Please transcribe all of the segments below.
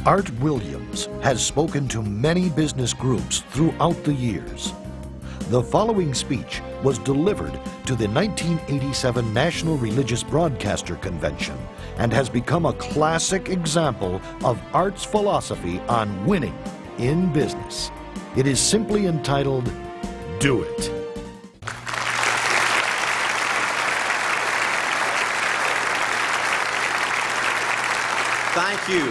Art Williams has spoken to many business groups throughout the years. The following speech was delivered to the 1987 National Religious Broadcaster Convention and has become a classic example of Art's philosophy on winning in business. It is simply entitled, "Do It." Thank you.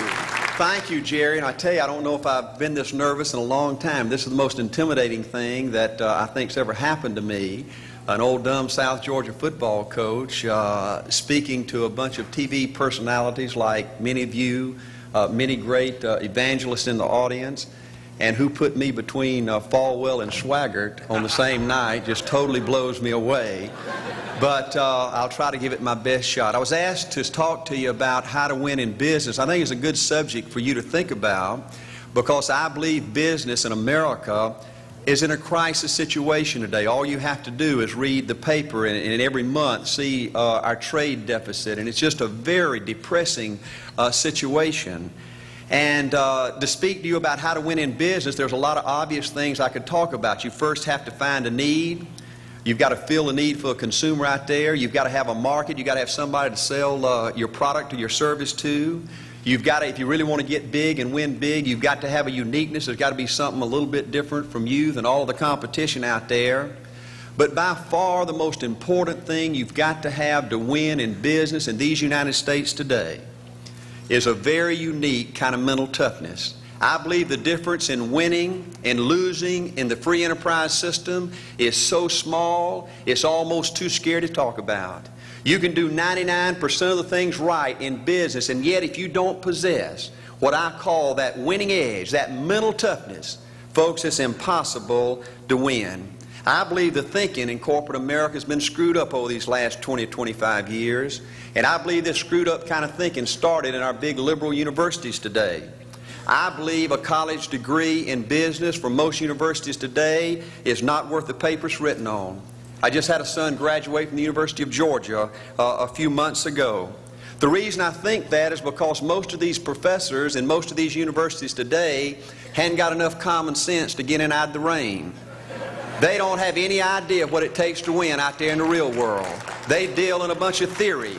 Thank you, Jerry. And I tell you, I don't know if I've been this nervous in a long time. This is the most intimidating thing that I think's ever happened to me. An old dumb South Georgia football coach speaking to a bunch of TV personalities like many of you, many great evangelists in the audience, and who put me between Falwell and Swaggart on the same night just totally blows me away. But I'll try to give it my best shot. I was asked to talk to you about how to win in business. I think it's a good subject for you to think about because I believe business in America is in a crisis situation today. All you have to do is read the paper and every month see our trade deficit, and it's just a very depressing situation. And to speak to you about how to win in business, there's a lot of obvious things I could talk about. You first have to find a need. You've got to fill the need for a consumer out there. You've got to have a market. You've got to have somebody to sell your product or your service to. You've got to, if you really want to get big and win big, you've got to have a uniqueness. There's got to be something a little bit different from you than all of the competition out there. But by far the most important thing you've got to have to win in business in these United States today is a very unique kind of mental toughness. I believe the difference in winning and losing in the free enterprise system is so small, it's almost too scary to talk about. You can do 99% of the things right in business, and yet if you don't possess what I call that winning edge, that mental toughness, folks, it's impossible to win. I believe the thinking in corporate America has been screwed up over these last 20 or 25 years, and I believe this screwed up kind of thinking started in our big liberal universities today. I believe a college degree in business for most universities today is not worth the paper it's written on. I just had a son graduate from the University of Georgia a few months ago. The reason I think that is because most of these professors in most of these universities today hadn't got enough common sense to get in out of the rain. They don't have any idea of what it takes to win out there in the real world. They deal in a bunch of theory.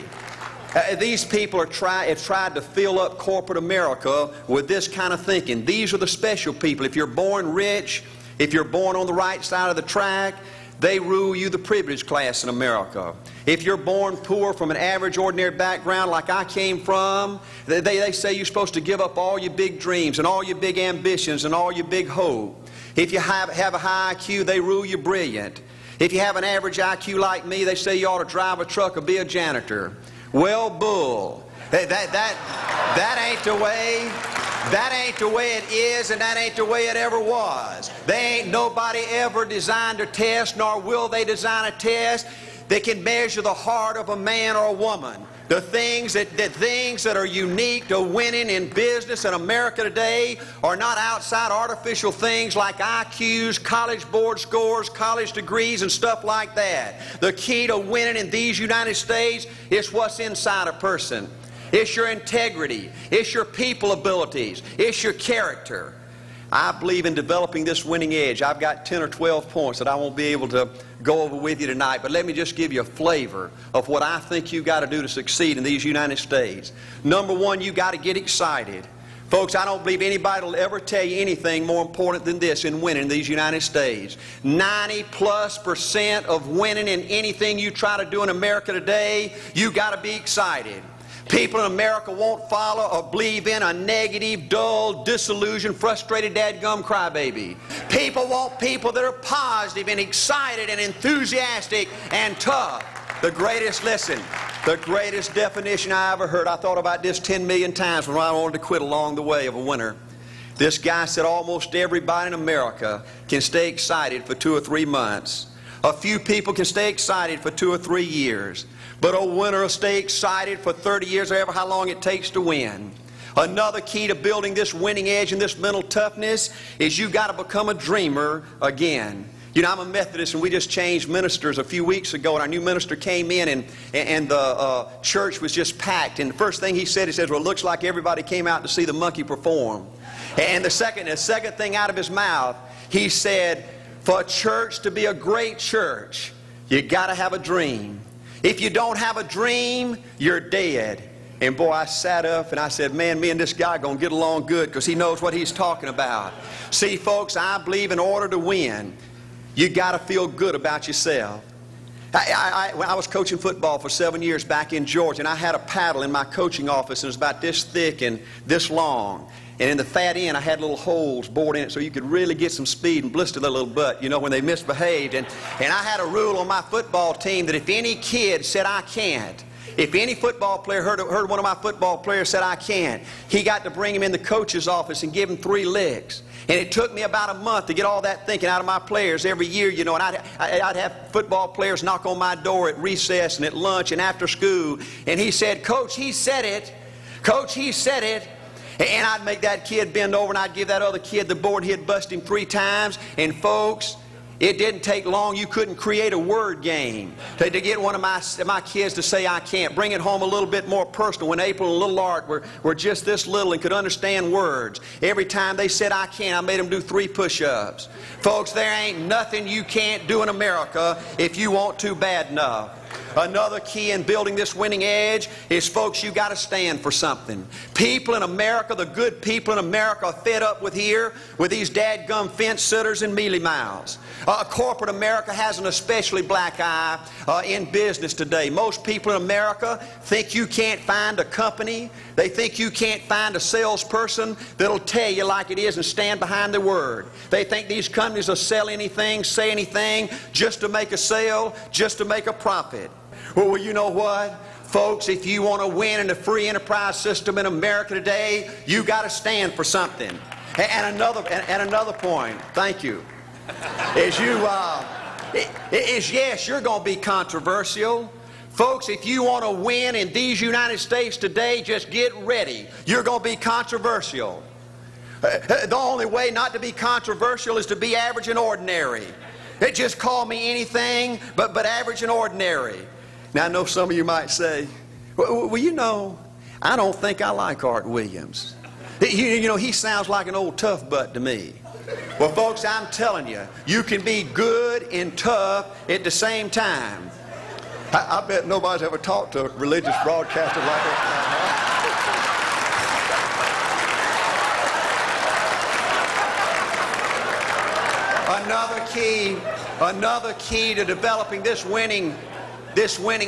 These people have tried to fill up corporate America with this kind of thinking. These are the special people. If you're born rich, if you're born on the right side of the track, they rule you, the privileged class in America. If you're born poor from an average, ordinary background like I came from, they say you're supposed to give up all your big dreams and all your big ambitions and all your big hope. If you have a high IQ, they rule you brilliant. If you have an average IQ like me, they say you ought to drive a truck or be a janitor. Well, bull. That ain't the way. That ain't the way it is, and that ain't the way it ever was. They ain't nobody ever designed a test, nor will they design a test that can measure the heart of a man or a woman. The things that are unique to winning in business in America today are not outside artificial things like IQs, college board scores, college degrees, and stuff like that. The key to winning in these United States is what's inside a person. It's your integrity. It's your people abilities. It's your character. I believe in developing this winning edge. I've got 10 or 12 points that I won't be able to go over with you tonight, but let me just give you a flavor of what I think you've got to do to succeed in these United States. Number one, you've got to get excited. Folks, I don't believe anybody will ever tell you anything more important than this in winning in these United States. 90+% of winning in anything you try to do in America today, you've got to be excited. People in America won't follow or believe in a negative, dull, disillusioned, frustrated, dadgum crybaby. People want people that are positive and excited and enthusiastic and tough. The greatest definition I ever heard, I thought about this 10 million times when I wanted to quit along the way of a winner. This guy said almost everybody in America can stay excited for 2 or 3 months. A few people can stay excited for 2 or 3 years. But a winner will stay excited for 30 years or ever how long it takes to win. Another key to building this winning edge and this mental toughness is you've got to become a dreamer again. You know, I'm a Methodist, and we just changed ministers a few weeks ago, and our new minister came in, and the church was just packed. And the first thing he said, well, it looks like everybody came out to see the monkey perform. And the second thing out of his mouth, he said, for a church to be a great church, you got to have a dream. If you don't have a dream, you're dead. And boy, I sat up and I said, man, me and this guy are going to get along good because he knows what he's talking about. See, folks, I believe in order to win, you got to feel good about yourself. When I was coaching football for 7 years back in Georgia, and I had a paddle in my coaching office, and it was about this thick and this long. And in the fat end, I had little holes bored in it so you could really get some speed and blister their little butt, you know, when they misbehaved. And I had a rule on my football team that if any kid said, I can't, if any football player heard one of my football players said, I can't, he got to bring him in the coach's office and give him 3 licks. And it took me about a month to get all that thinking out of my players every year, you know, and I'd have football players knock on my door at recess and at lunch and after school. And he said, Coach, he said it. Coach, he said it. And I'd make that kid bend over and I'd give that other kid the board. He'd bust him 3 times. And folks, it didn't take long. You couldn't create a word game to get one of my kids to say, I can't. Bring it home a little bit more personal. When April and little Art were just this little and could understand words, every time they said, I can't, I made them do 3 push-ups. Folks, there ain't nothing you can't do in America if you want to bad enough. Another key in building this winning edge is, folks, you got to stand for something. People in America, the good people in America, are fed up with these dadgum fence sitters and mealy mouths. Corporate America has an especially black eye in business today. Most people in America think you can't find a company. They think you can't find a salesperson that'll tell you like it is and stand behind their word. They think these companies will sell anything, say anything, just to make a sale, just to make a profit. Well, you know what? Folks, if you want to win in the free enterprise system in America today, you got to stand for something. And another point, thank you, is yes, you're going to be controversial. Folks, if you want to win in these United States today, just get ready. You're going to be controversial. The only way not to be controversial is to be average and ordinary. Just call me anything but average and ordinary. Now, I know some of you might say, well, you know, I don't think I like Art Williams. You know, he sounds like an old tough butt to me. Well, folks, I'm telling you, you can be good and tough at the same time. I bet nobody's ever talked to a religious broadcaster like that. Another key to developing this winning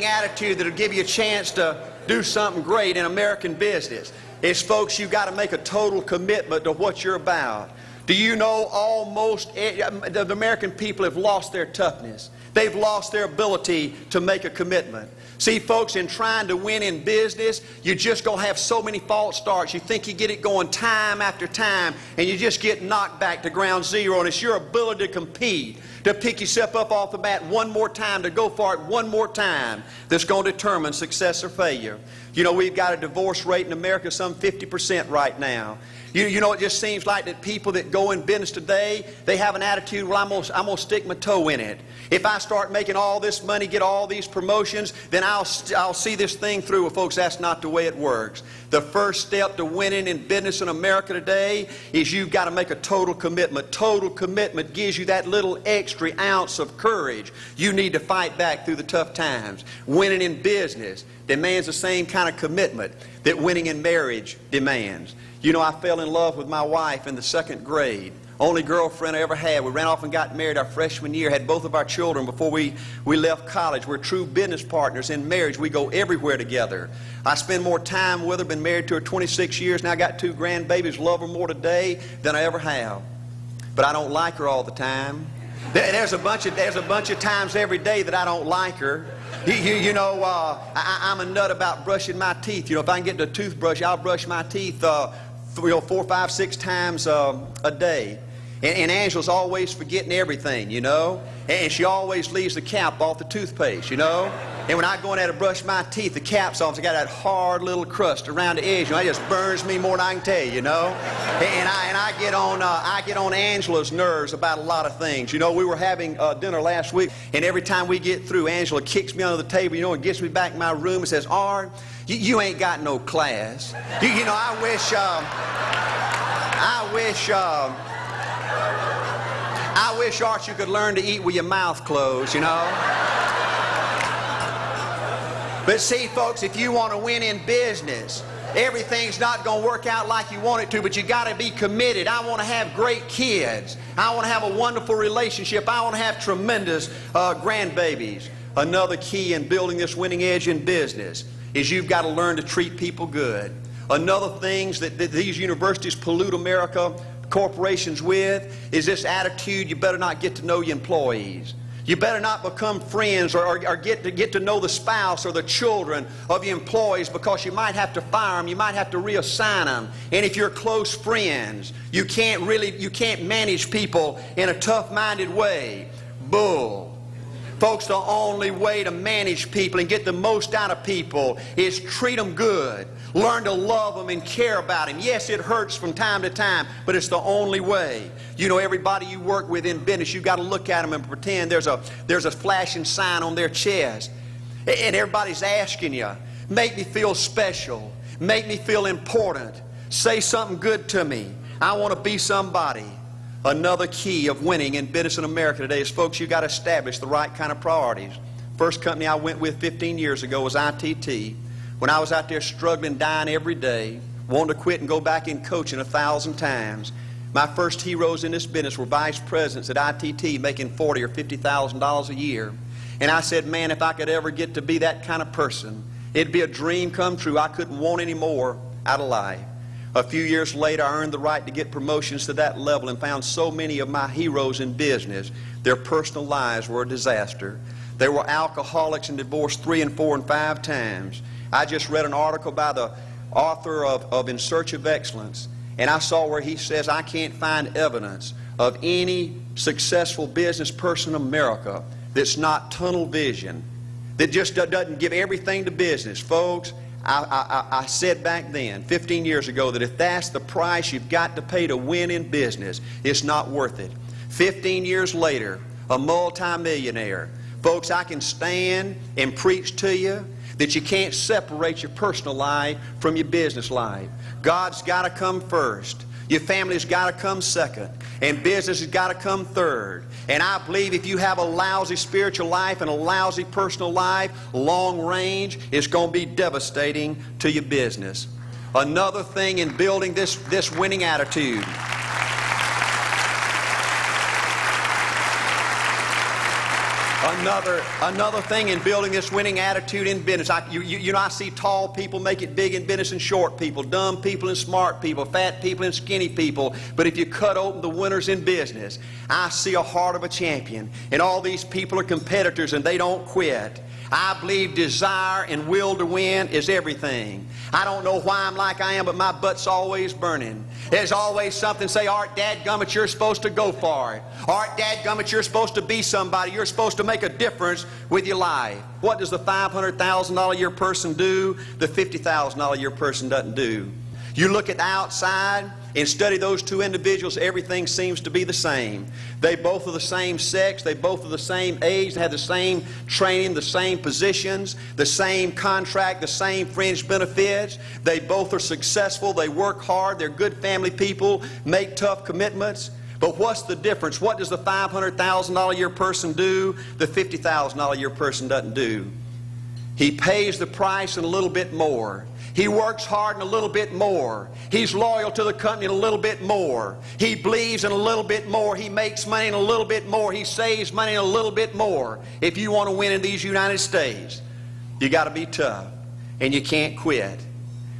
attitude that'll give you a chance to do something great in American business is, folks, you've got to make a total commitment to what you're about. Do you know almost the American people have lost their toughness? They've lost their ability to make a commitment. See, folks, in trying to win in business, you're just going to have so many false starts. You think you get it going time after time, and you just get knocked back to ground zero. And it's your ability to compete, to pick yourself up off the mat one more time, to go for it one more time, that's going to determine success or failure. You know, we've got a divorce rate in America some 50% right now. You know, it just seems like that people that go in business today, they have an attitude, well, I'm going to stick my toe in it. If I start making all this money, get all these promotions, then I'll see this thing through. Well, folks, that's not the way it works. The first step to winning in business in America today is you've got to make a total commitment. Total commitment gives you that little extra ounce of courage you need to fight back through the tough times. Winning in business demands the same kind of commitment that winning in marriage demands. You know, I fell in love with my wife in the 2nd grade. Only girlfriend I ever had. We ran off and got married our freshman year, had both of our children before we left college. We're true business partners in marriage. We go everywhere together. I spend more time with her, been married to her 26 years, now I got 2 grandbabies, love her more today than I ever have. But I don't like her all the time. There's a bunch of times every day that I don't like her. You know, I'm a nut about brushing my teeth. You know, if I can get the toothbrush, I'll brush my teeth 4, 5, 6 times a day. And Angela's always forgetting everything, you know. And she always leaves the cap off the toothpaste, you know. And when I go in there to brush my teeth, the cap's off. It's got that hard little crust around the edge. It just burns me more than I can tell you, And I get on Angela's nerves about a lot of things. We were having dinner last week, and every time we get through, Angela kicks me under the table, and gets me back in my room and says, "Art, you ain't got no class. I wish, Art, you could learn to eat with your mouth closed, But see, folks, if you want to win in business, everything's not going to work out like you want it to, but you got to be committed. I want to have great kids. I want to have a wonderful relationship. I want to have tremendous grandbabies. Another key in building this winning edge in business is you've got to learn to treat people good. Another thing that these universities pollute America, corporations with, is this attitude: you better not get to know your employees. You better not become friends or get to know the spouse or the children of your employees, because you might have to fire them, you might have to reassign them. And if you're close friends, you can't manage people in a tough-minded way. Bull. Folks, the only way to manage people and get the most out of people is treat them good. Learn to love them and care about them. Yes, it hurts from time to time, but it's the only way. Everybody you work with in business, you've got to look at them and pretend there's a flashing sign on their chest. And everybody's asking you, make me feel special. Make me feel important. Say something good to me. I want to be somebody. Another key of winning in business in America today is, folks, you've got to establish the right kind of priorities. First company I went with 15 years ago was ITT. When I was out there struggling, dying every day, wanting to quit and go back in coaching 1,000 times, my first heroes in this business were vice presidents at ITT making $40,000 or $50,000 a year. And I said, man, if I could ever get to be that kind of person, it'd be a dream come true. I couldn't want any more out of life. A few years later, I earned the right to get promotions to that level and found so many of my heroes in business, their personal lives were a disaster. They were alcoholics and divorced 3 and 4 and 5 times. I just read an article by the author of In Search of Excellence, and I saw where he says, I can't find evidence of any successful business person in America that's not tunnel vision, that just doesn't give everything to business. Folks, I said back then, 15 years ago, that if that's the price you've got to pay to win in business, it's not worth it. 15 years later, a multimillionaire. Folks, I can stand and preach to you that you can't separate your personal life from your business life. God's got to come first. Your family's got to come second. And business has got to come third. And I believe if you have a lousy spiritual life and a lousy personal life, long range, it's going to be devastating to your business. Another thing in building this winning attitude. Another thing in building this winning attitude in business. I see tall people make it big in business and short people, dumb people and smart people, fat people and skinny people. But if you cut open the winners in business, I see a heart of a champion. And all these people are competitors and they don't quit. I believe desire and will to win is everything. I don't know why I'm like I am, but my butt's always burning. There's always something say, Art, dadgummit, you're supposed to go for it. Art, dadgummit, you're supposed to be somebody. You're supposed to make a difference with your life. What does the $500,000 a year person do? The $50,000 a year person doesn't do. You look at the outside and study those two individuals, everything seems to be the same. They both are the same sex, they both are the same age, they have the same training, the same positions, the same contract, the same fringe benefits. They both are successful, they work hard, they're good family people, make tough commitments. But what's the difference? What does the $500,000 a year person do? The $50,000 a year person doesn't do. He pays the price and a little bit more. He works hard and a little bit more. He's loyal to the company and a little bit more. He believes in a little bit more. He makes money and a little bit more. He saves money and a little bit more. If you want to win in these United States, you got to be tough and you can't quit.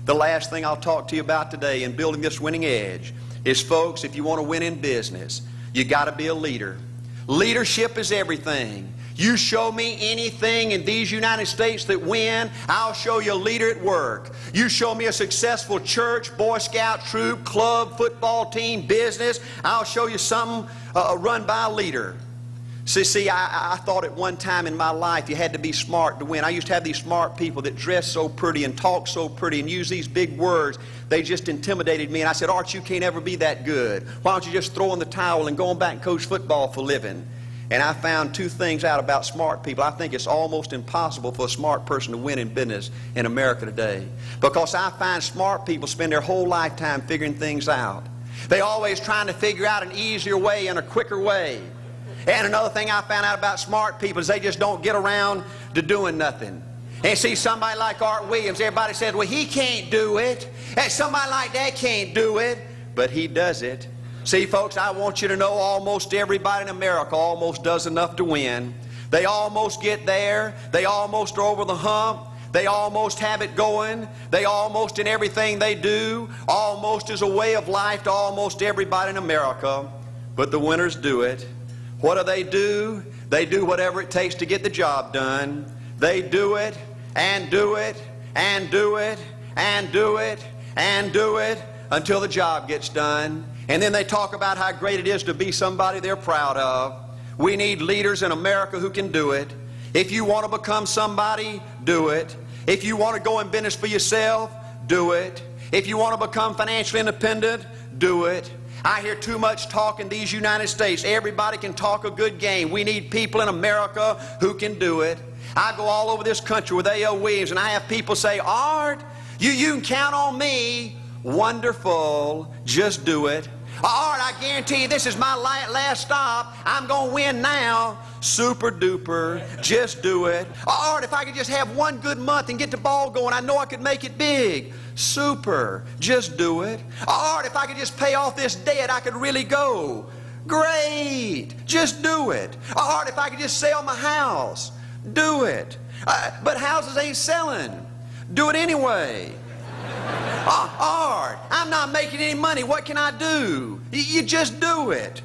The last thing I'll talk to you about today in building this winning edge is, folks, if you want to win in business, you got to be a leader. Leadership is everything. You show me anything in these United States that win, I'll show you a leader at work. You show me a successful church, Boy Scout troop, club, football team, business, I'll show you something run by a leader. See, I thought at one time in my life you had to be smart to win. I used to have these smart people that dress so pretty and talk so pretty and use these big words. They just intimidated me. And I said, Art, you can't ever be that good. Why don't you just throw in the towel and go on back and coach football for a living? And I found two things out about smart people. I think it's almost impossible for a smart person to win in business in America today. Because I find smart people spend their whole lifetime figuring things out. They're always trying to figure out an easier way and a quicker way. And another thing I found out about smart people is they just don't get around to doing nothing. And see, somebody like Art Williams, everybody says, well, he can't do it. And somebody like that can't do it. But he does it. See, folks, I want you to know almost everybody in America almost does enough to win. They almost get there. They almost are over the hump. They almost have it going. They almost in everything they do. Almost is a way of life to almost everybody in America. But the winners do it. What do? They do whatever it takes to get the job done. They do it and do it and do it and do it and do it until the job gets done. And then they talk about how great it is to be somebody they're proud of. We need leaders in America who can do it. If you want to become somebody, do it. If you want to go in business for yourself, do it. If you want to become financially independent, do it. I hear too much talk in these United States. Everybody can talk a good game. We need people in America who can do it. I go all over this country with A.L. Williams, and I have people say, Art, you can count on me. Wonderful. Just do it. Art, I guarantee you this is my last stop. I'm going to win now. Super duper. Just do it. Art, if I could just have one good month and get the ball going, I know I could make it big. Super. Just do it. Art, if I could just pay off this debt, I could really go. Great. Just do it. Art, if I could just sell my house. Do it. But houses ain't selling. Do it anyway. Art, I'm not making any money. What can I do? You just do it.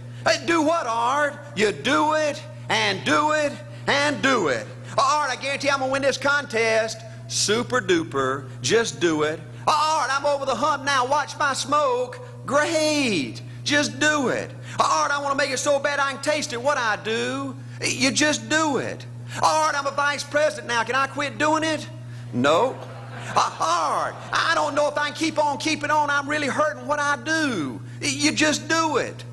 Do what, Art? You do it and do it and do it. Art, I guarantee I'm going to win this contest. Super duper. Just do it. Art, I'm over the hump now. Watch my smoke. Great. Just do it. Art, I want to make it so bad I can taste it. What I do? You just do it. Art, I'm a vice president now. Can I quit doing it? No. Art, I don't know if I can keep on keeping on. I'm really hurting. What I do? You just do it.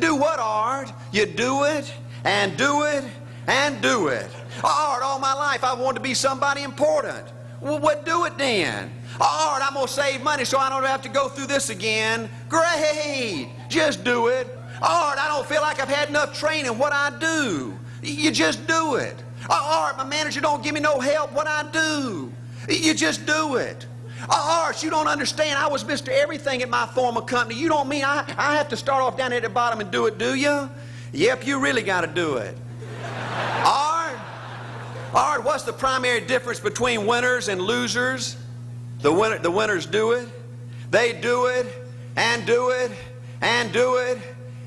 Do what, Art? You do it and do it and do it. Art, all my life I wanted to be somebody important. Well, what do it then? Art, I'm going to save money so I don't have to go through this again. Great. Just do it. Art, I don't feel like I've had enough training. What I do? You just do it. Art, my manager don't give me no help. What I do? You just do it. Art, you don't understand. I was Mr. Everything at my former company. You don't mean I have to start off down at the bottom and do it, do you? Yep, you really got to do it. Art, what's the primary difference between winners and losers? The winners do it. They do it and do it and do it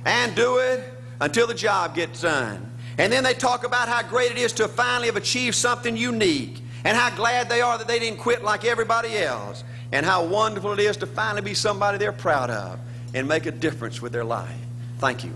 and do it until the job gets done. And then they talk about how great it is to finally have achieved something unique and how glad they are that they didn't quit like everybody else and how wonderful it is to finally be somebody they're proud of and make a difference with their life. Thank you.